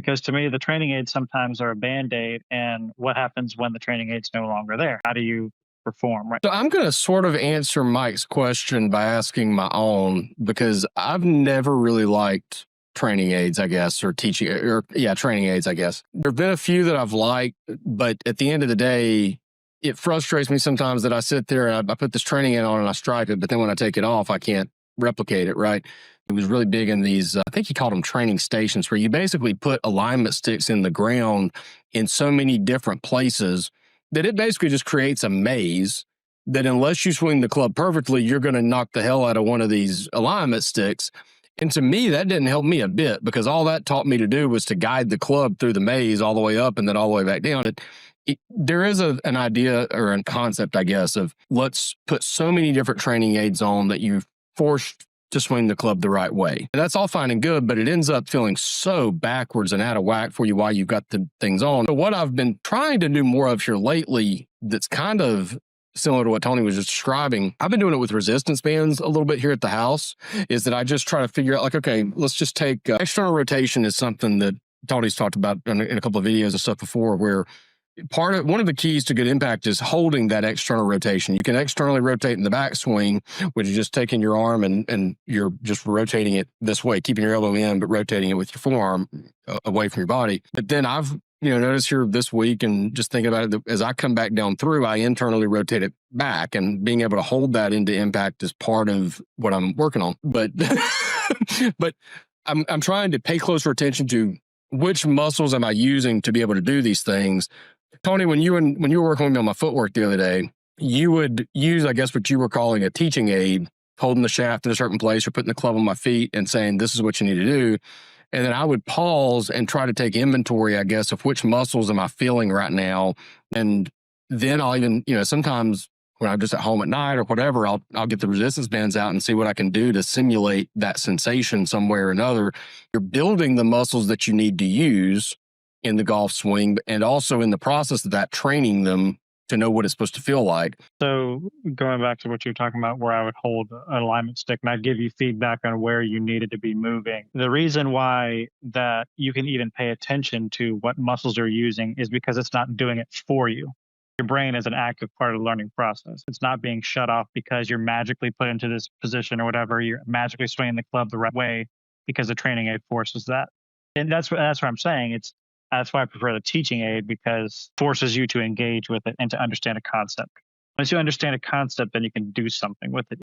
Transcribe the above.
because to me, the training aids sometimes are a band-aid, and what happens when the training aid's no longer there? How do you perform, right? So I'm going to sort of answer Mike's question by asking my own because I've never really liked training aids, I guess, or teaching, or yeah, training aids, I guess. There have been a few that I've liked, but at the end of the day, it frustrates me sometimes that I sit there and I put this training aid on and I stripe it, but then when I take it off, I can't replicate it, right? It was really big in these, I think he called them training stations, where you basically put alignment sticks in the ground in so many different places that it basically just creates a maze that unless you swing the club perfectly, you're going to knock the hell out of one of these alignment sticks. And to me, that didn't help me a bit because all that taught me to do was to guide the club through the maze all the way up and then all the way back down. There is an idea or a concept, I guess, of let's put so many different training aids on that you force to swing the club the right way. And that's all fine and good, but it ends up feeling so backwards and out of whack for you while you've got the things on. So what I've been trying to do more of here lately that's kind of similar to what Tony was just describing, I've been doing it with resistance bands a little bit here at the house, is that I just try to figure out like, okay, let's just take external rotation is something that Tony's talked about in a couple of videos and stuff before, where one of the keys to good impact is holding that external rotation. You can externally rotate in the backswing, which is just taking your arm and you're just rotating it this way, keeping your elbow in, but rotating it with your forearm away from your body. But then I've noticed here this week and just thinking about it, as I come back down through, I internally rotate it back, and being able to hold that into impact is part of what I'm working on. But but I'm trying to pay closer attention to which muscles am I using to be able to do these things. Tony, when you were working with me on my footwork the other day, you would use, I guess, what you were calling a teaching aid, holding the shaft in a certain place or putting the club on my feet and saying, this is what you need to do. And then I would pause and try to take inventory, I guess, of which muscles am I feeling right now. And then I'll even, sometimes when I'm just at home at night or whatever, I'll get the resistance bands out and see what I can do to simulate that sensation somewhere or another. You're building the muscles that you need to use in the golf swing, and also in the process of that, training them to know what it's supposed to feel like. So going back to what you're talking about, where I would hold an alignment stick and I'd give you feedback on where you needed to be moving. The reason why that you can even pay attention to what muscles you're using is because it's not doing it for you. Your brain is an active part of the learning process. It's not being shut off because you're magically put into this position or whatever. You're magically swinging the club the right way because the training aid forces that. And that's what I'm saying. That's why I prefer the teaching aid, because it forces you to engage with it and to understand a concept. Once you understand a concept, then you can do something with it.